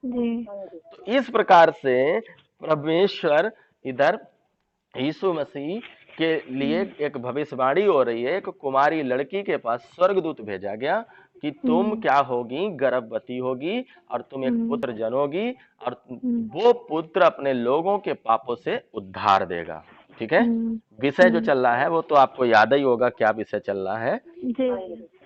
जी। तो इस प्रकार से परमेश्वर इधर यीशु मसीह के लिए हम्म। एक भविष्यवाणी हो रही है। एक कुमारी लड़की के पास स्वर्गदूत भेजा गया कि तुम हम्म। क्या होगी, गर्भवती होगी और तुम एक हम्म। पुत्र जनोगी और हम्म। वो पुत्र अपने लोगों के पापों से उद्धार देगा। ठीक है। हम्म। विषय जो हम्म। चल रहा है वो तो आपको याद ही होगा क्या विषय चल रहा है। जी।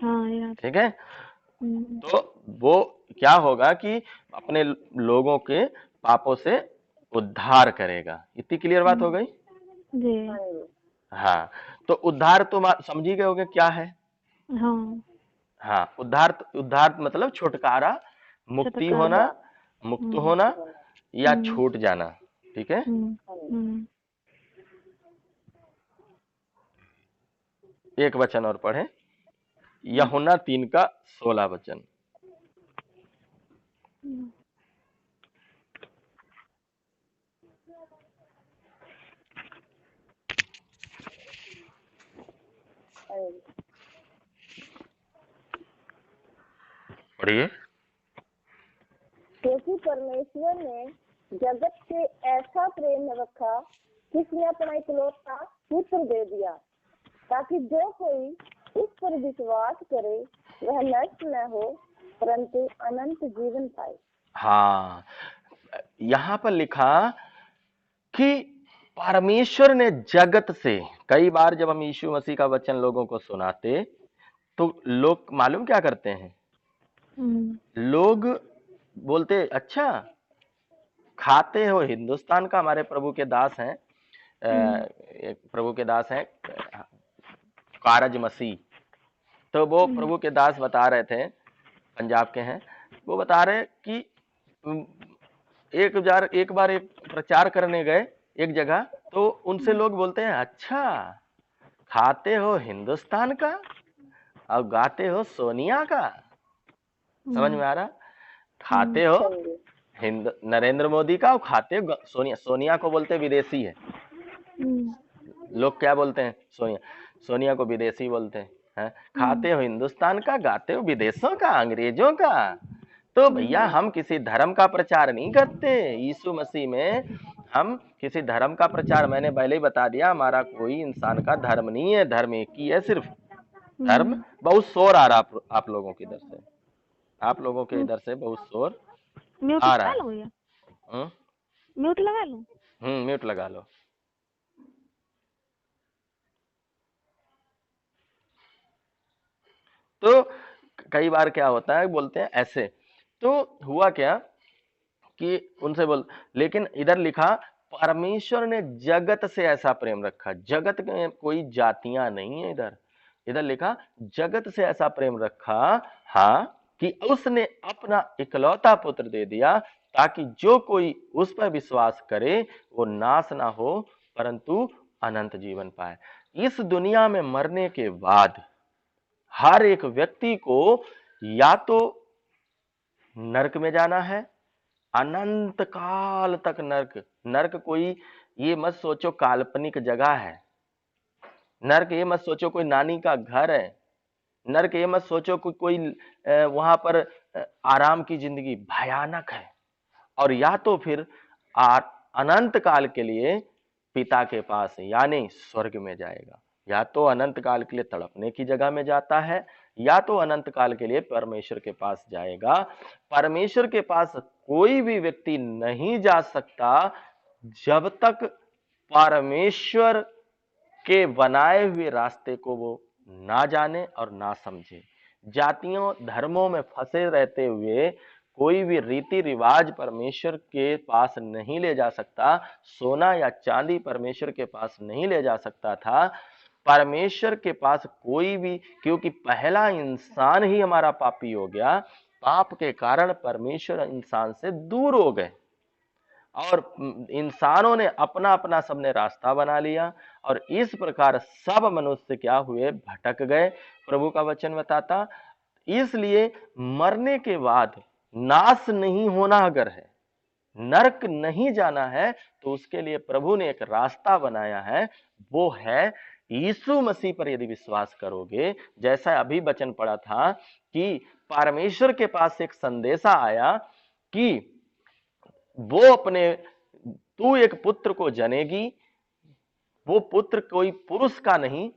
हाँ यार। ठीक है। हम्म। तो वो क्या होगा कि अपने लोगों के पापों से उद्धार करेगा। इतनी क्लियर बात हो हम्म। गई। जी। हाँ। तो उद्धार तो समझ ही गए होगे क्या है। हाँ। हाँ, उद्धार, उद्धार मतलब छुटकारा, मुक्ति छुटकारा। होना, मुक्त हम्म। होना या हम्म। छूट जाना। ठीक है। हम्म। हम्म। एक वचन और पढ़े, यूहन्ना 3 का 16 वचन। हम्म। पढ़िए। क्योंकि परमेश्वर ने जगत से ऐसा प्रेम रखा कि उसने अपना इकलौता पुत्र दे दिया, ताकि जो कोई उस पर विश्वास करे वह नष्ट न हो परंतु अनंत जीवन पाए। हाँ, यहां पर लिखा कि परमेश्वर ने जगत से, कई बार जब हम यीशु मसीह का वचन लोगों को सुनाते तो लोग मालूम क्या करते हैं, हम्म। लोग बोलते अच्छा खाते हो हिंदुस्तान का, हमारे प्रभु के दास हैं, एक प्रभु के दास हैं कारज मसीह। तो वो हम्म। प्रभु के दास बता रहे थे, पंजाब के हैं। वो बता रहे कि एक बार एक प्रचार करने गए एक जगह, तो उनसे लोग बोलते हैं अच्छा खाते हो हिंदुस्तान का और गाते हो सोनिया का। समझ हम्म। में आ रहा। हम्म। खाते हो हिंद नरेंद्र मोदी का और खाते हो सोनिया। सोनिया को बोलते विदेशी है। हम्म। लोग क्या बोलते हैं, सोनिया, सोनिया को विदेशी बोलते हैं। हम्म। खाते हो हिंदुस्तान का, गाते हो विदेशों का, अंग्रेजों का। तो भैया हम्म। हम किसी धर्म का प्रचार नहीं करते यीशु मसीह में। हम किसी धर्म का प्रचार, मैंने पहले ही बता दिया, हमारा कोई इंसान का धर्म नहीं है, धर्म एक ही है सिर्फ। धर्म, हम्म। बहुत शोर आ रहा आप लोगों की इधर से, आप लोगों के इधर से बहुत शोर म्यूट आ रहा लगा है। लो भैया। हम्म। म्यूट लगा लो। म्यूट लगा लो। तो कई बार क्या होता है, बोलते हैं ऐसे। तो हुआ क्या कि उनसे बोल, लेकिन इधर लिखा परमेश्वर ने जगत से ऐसा प्रेम रखा। जगत में कोई जातियां नहीं है इधर। इधर लिखा जगत से ऐसा प्रेम रखा, हाँ, कि उसने अपना इकलौता पुत्र दे दिया, ताकि जो कोई उस पर विश्वास करे वो नाश ना हो परंतु अनंत जीवन पाए। इस दुनिया में मरने के बाद हर एक व्यक्ति को या तो नरक में जाना है, अनंत काल तक नरक। नरक कोई ये मत सोचो काल्पनिक जगह है। नरक ये मत सोचो कोई नानी का घर है। नरक ये मत सोचो कोई वहां पर आराम की जिंदगी। भयानक है। और या तो फिर आ, अनंत काल के लिए पिता के पास यानी स्वर्ग में जाएगा। या तो अनंत काल के लिए तड़पने की जगह में जाता है, या तो अनंत काल के लिए परमेश्वर के पास जाएगा। परमेश्वर के पास कोई भी व्यक्ति नहीं जा सकता जब तक परमेश्वर के बनाए हुए रास्ते को वो ना जाने और ना समझे। जातियों धर्मों में फंसे रहते हुए कोई भी रीति रिवाज परमेश्वर के पास नहीं ले जा सकता। सोना या चांदी परमेश्वर के पास नहीं ले जा सकता था। परमेश्वर के पास कोई भी, क्योंकि पहला इंसान ही हमारा पापी हो गया। पाप के कारण परमेश्वर इंसान से दूर हो गए और इंसानों ने अपना अपना सबने रास्ता बना लिया और इस प्रकार सब मनुष्य क्या हुए, भटक गए। प्रभु का वचन बताता, इसलिए मरने के बाद नाश नहीं होना अगर है, नरक नहीं जाना है, तो उसके लिए प्रभु ने एक रास्ता बनाया है। वो है यीशु मसीह पर यदि विश्वास करोगे, जैसा अभी वचन पढ़ा था कि परमेश्वर के पास एक संदेशा आया कि वो अपने, तू एक पुत्र को जनेगी, वो पुत्र कोई पुरुष का नहीं,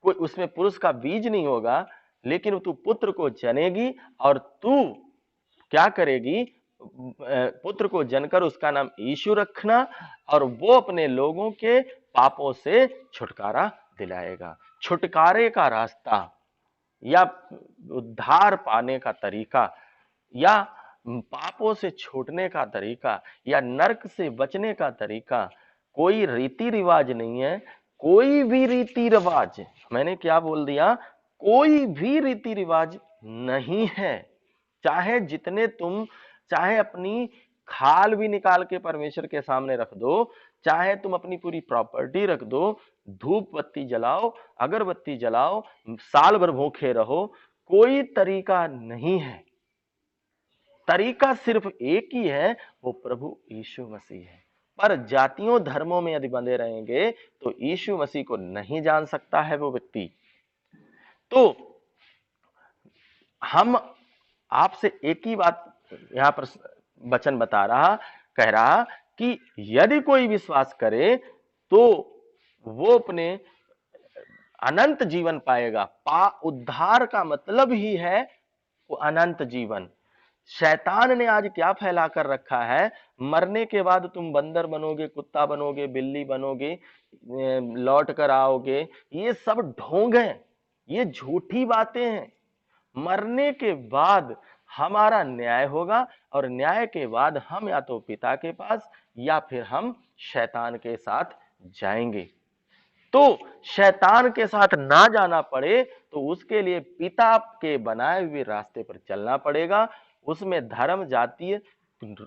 कोई उसमें पुरुष का बीज नहीं होगा, लेकिन तू पुत्र को जनेगी और तू क्या करेगी, पुत्र को जनकर उसका नाम यीशु रखना, और वो अपने लोगों के पापों से छुटकारा दिलाएगा। छुटकारे का रास्ता या उद्धार पाने का तरीका या पापों से छूटने का तरीका या नरक से बचने का तरीका कोई रीति रिवाज नहीं है। कोई भी रीति रिवाज, मैंने क्या बोल दिया, कोई भी रीति रिवाज नहीं है। चाहे अपनी खाल भी निकाल के परमेश्वर के सामने रख दो, चाहे तुम अपनी पूरी प्रॉपर्टी रख दो, धूप बत्ती जलाओ, अगरबत्ती जलाओ, साल भर भूखे रहो, कोई तरीका नहीं है। तरीका सिर्फ एक ही है, वो प्रभु यीशु मसीह है। पर जातियों धर्मों में यदि बंधे रहेंगे तो यीशु मसीह को नहीं जान सकता है वो व्यक्ति। तो हम आपसे एक ही बात यहां पर वचन कह रहा कि यदि कोई विश्वास करे तो वो अपने अनंत जीवन पाएगा। उद्धार का मतलब ही है वो अनंत जीवन। शैतान ने आज क्या फैला कर रखा है, मरने के बाद तुम बंदर बनोगे, कुत्ता बनोगे, बिल्ली बनोगे, लौट कर आओगे, ये सब ढोंग है, ये झूठी बातें हैं। मरने के बाद हमारा न्याय होगा और न्याय के बाद हम या तो पिता के पास या फिर हम शैतान के साथ जाएंगे। तो शैतान के साथ ना जाना पड़े तो उसके लिए पिता के बनाए हुए रास्ते पर चलना पड़ेगा। उसमें धर्म जातीय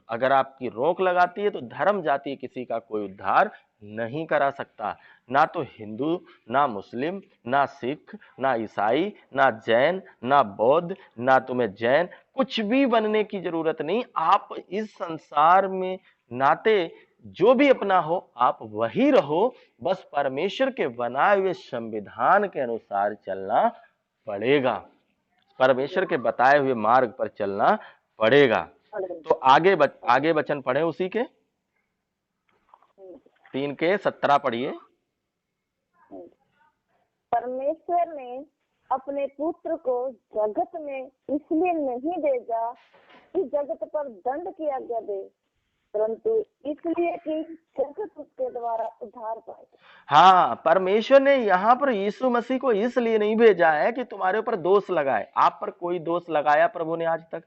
अगर आपकी रोक लगाती है तो धर्म जातीय किसी का कोई उद्धार नहीं करा सकता। ना तो हिंदू, ना मुस्लिम, ना सिख, ना ईसाई, ना जैन, ना बौद्ध, ना तुम्हें जैन कुछ भी बनने की जरूरत नहीं। आप इस संसार में नाते जो भी अपना हो आप वही रहो, बस परमेश्वर के बनाए हुए संविधान के अनुसार चलना पड़ेगा, परमेश्वर के बताए हुए मार्ग पर चलना पड़ेगा। तो आगे वचन पढ़े उसी के 3 के 17 पढ़िए। परमेश्वर ने अपने पुत्र को जगत में इसलिए नहीं भेजा कि जगत पर दंड की आज्ञा दे, परंतु इसलिए कि जगत उसके द्वारा उद्धार पाए। हाँ, परमेश्वर ने यहाँ पर यीशु मसीह को इसलिए नहीं भेजा है कि तुम्हारे ऊपर दोष लगाए। आप पर कोई दोष लगाया प्रभु ने आज तक?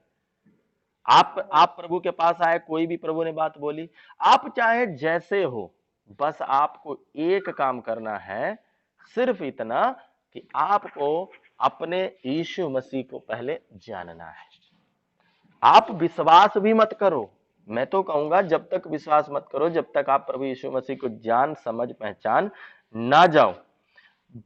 आप प्रभु के पास आए, कोई भी प्रभु ने बात बोली? आप चाहे जैसे हो, बस आपको एक काम करना है, सिर्फ इतना कि आपको अपने यीशु मसीह को पहले जानना है। आप विश्वास भी मत करो, मैं तो कहूंगा जब तक विश्वास मत करो जब तक आप प्रभु यीशु मसीह को जान समझ पहचान ना जाओ।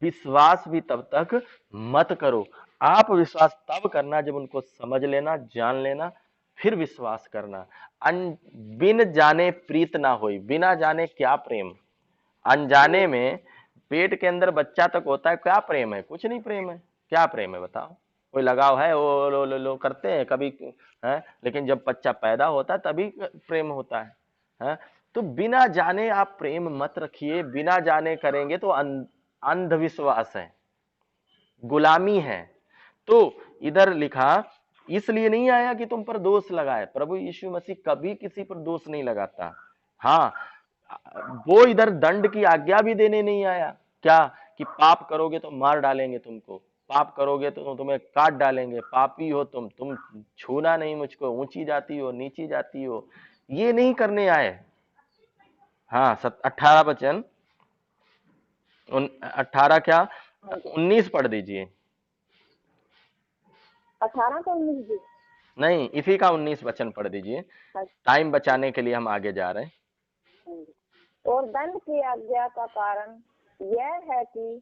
विश्वास भी तब तक मत करो। आप विश्वास तब करना जब उनको समझ लेना, जान लेना, फिर विश्वास करना। बिन जाने प्रीत ना होई, बिना जाने क्या प्रेम। अनजाने में पेट के अंदर बच्चा तक होता है, क्या प्रेम है? कुछ नहीं प्रेम है। क्या प्रेम है बताओ? कोई लगाव है? वो लो करते हैं कभी है, लेकिन जब बच्चा पैदा होता है तभी प्रेम होता है। तो बिना जाने आप प्रेम मत रखिए। बिना जाने करेंगे तो अंधविश्वास है, गुलामी है। तो इधर लिखा इसलिए नहीं आया कि तुम पर दोष लगाए। प्रभु यीशु मसीह कभी किसी पर दोष नहीं लगाता। हाँ, वो इधर दंड की आज्ञा भी देने नहीं आया। क्या कि पाप करोगे तो मार डालेंगे तुमको, पाप करोगे तो तुम्हें काट डालेंगे, पापी हो तुम छूना नहीं मुझको, ऊंची जाती हो नीची जाती हो, ये नहीं करने आए। हाँ 18 वचन 18 क्या 19 पढ़ दीजिए। 18 का 19 जी नहीं, इसी का 19 वचन पढ़ दीजिए, टाइम बचाने के लिए हम आगे जा रहे हैं। और दंड की आज्ञा का कारण यह है कि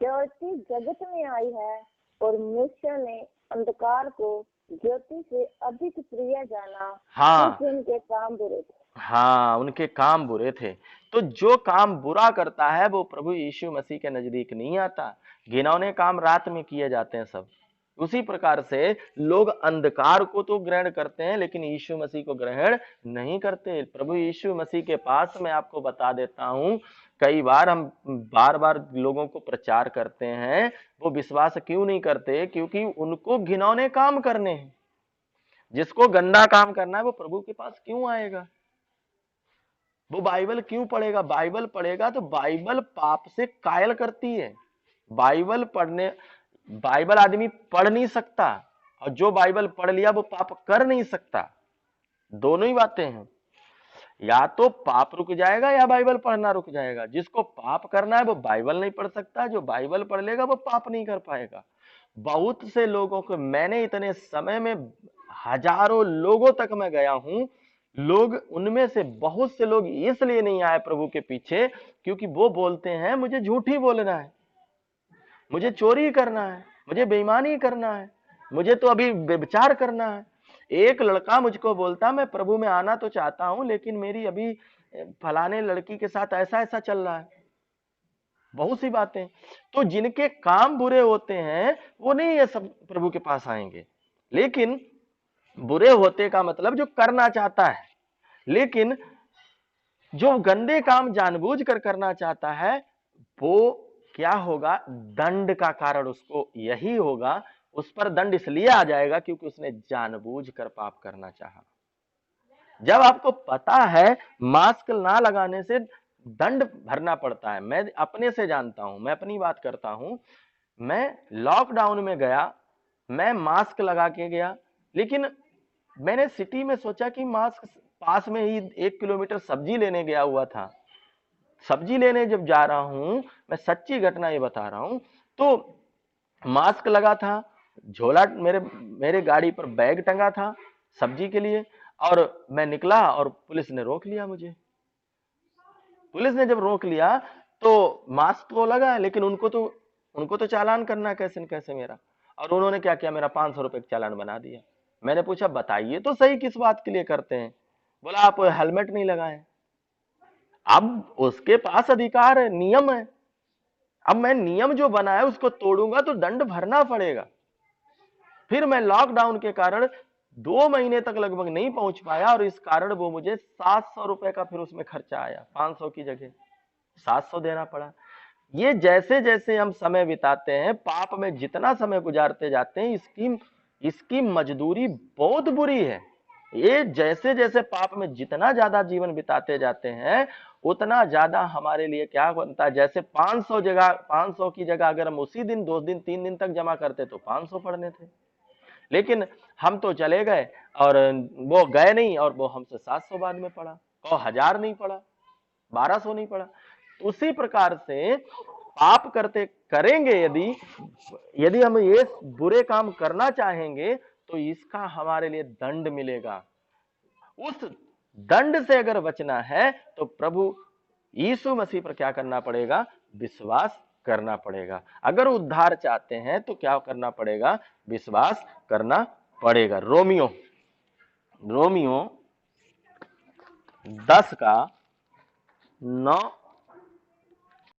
ज्योति जगत में आई है और मनुष्य ने अंधकार को ज्योति से अधिक प्रिय जाना। हाँ, उनके काम बुरे थे। हाँ, उनके काम बुरे थे। तो जो काम बुरा करता है वो प्रभु यीशु मसीह के नजदीक नहीं आता। घिनौने काम रात में किए जाते हैं सब, उसी प्रकार से लोग अंधकार को तो ग्रहण करते हैं लेकिन यीशु मसीह को ग्रहण नहीं करते। प्रभु यीशु मसीह के पास मैं आपको बता देता हूं, कई बार हम बार बार लोगों को प्रचार करते हैं, वो विश्वास क्यों नहीं करते? क्योंकि उनको घिनौने काम करने हैं। जिसको गंदा काम करना है वो प्रभु के पास क्यों आएगा? वो बाइबल क्यों पढ़ेगा? बाइबल पढ़ेगा तो बाइबल पाप से कायल करती है। बाइबल आदमी पढ़ नहीं सकता, और जो बाइबल पढ़ लिया वो पाप कर नहीं सकता। दोनों ही बातें हैं, या तो पाप रुक जाएगा या बाइबल पढ़ना रुक जाएगा। जिसको पाप करना है वो बाइबल नहीं पढ़ सकता, जो बाइबल पढ़ लेगा वो पाप नहीं कर पाएगा। बहुत से लोगों को मैंने इतने समय में हजारों लोगों तक मैं गया हूं, लोग उनमें से बहुत से लोग इसलिए नहीं आए प्रभु के पीछे क्योंकि वो बोलते हैं मुझे झूठ ही बोलना है, मुझे चोरी करना है, मुझे बेईमानी करना है, मुझे तो अभी व्यभिचार करना है। एक लड़का मुझको बोलता मैं प्रभु में आना तो चाहता हूं लेकिन मेरी अभी फलाने लड़की के साथ ऐसा ऐसा चल रहा है। बहुत सी बातें। तो जिनके काम बुरे होते हैं वो नहीं ये सब प्रभु के पास आएंगे। लेकिन बुरे होते का मतलब जो करना चाहता है, लेकिन जो गंदे काम जानबूझकर करना चाहता है वो क्या होगा? दंड का कारण उसको यही होगा, उस पर दंड इसलिए आ जाएगा क्योंकि उसने जानबूझकर पाप करना चाहा। जब आपको पता है मास्क ना लगाने से दंड भरना पड़ता है, मैं अपने से जानता हूं, मैं अपनी बात करता हूं। मैं लॉकडाउन में गया, मैं मास्क लगा के गया, लेकिन मैंने सिटी में सोचा कि मास्क पास में ही 1 किलोमीटर सब्जी लेने गया हुआ था। सब्जी लेने जब जा रहा हूं, मैं सच्ची घटना ये बता रहा हूं, तो मास्क लगा था, झोला मेरे गाड़ी पर बैग टंगा था सब्जी के लिए, और मैं निकला और पुलिस ने रोक लिया मुझे। पुलिस ने जब रोक लिया तो मास्क तो लगा है लेकिन उनको तो चालान करना कैसे न कैसे मेरा, और उन्होंने क्या किया, मेरा 500 रुपए का चालान बना दिया। मैंने पूछा बताइए तो सही किस बात के लिए करते हैं? बोला आप हेलमेट नहीं लगाए। अब उसके पास अधिकार है, नियम है। अब मैं नियम जो बना है उसको तोड़ूंगा तो दंड भरना पड़ेगा। फिर मैं लॉकडाउन के कारण 2 महीने तक लगभग नहीं पहुंच पाया, और इस कारण वो मुझे 700 रुपए का फिर उसमें खर्चा आया, 500 की जगह 700 देना पड़ा। ये जैसे जैसे हम समय बिताते हैं, पाप में जितना समय गुजारते जाते हैं, इसकी मजदूरी बहुत बुरी है। ये जैसे जैसे पाप में जितना ज्यादा जीवन बिताते जाते हैं उतना ज्यादा हमारे लिए क्या बनता है। जैसे 500 की जगह अगर हम उसी दिन 2 दिन 3 दिन तक जमा करते तो 500 पढ़ने थे, लेकिन हम तो चले गए और वो गए नहीं, और वो हमसे 700 बाद में पढ़ा, और 1000 नहीं पढ़ा, 1200 नहीं पढ़ा। उसी प्रकार से पाप करेंगे यदि हम ये बुरे काम करना चाहेंगे तो इसका हमारे लिए दंड मिलेगा। उस दंड से अगर बचना है तो प्रभु यीशु मसीह पर क्या करना पड़ेगा? विश्वास करना पड़ेगा। अगर उद्धार चाहते हैं तो क्या करना पड़ेगा? विश्वास करना पड़ेगा। रोमियो 10 का 9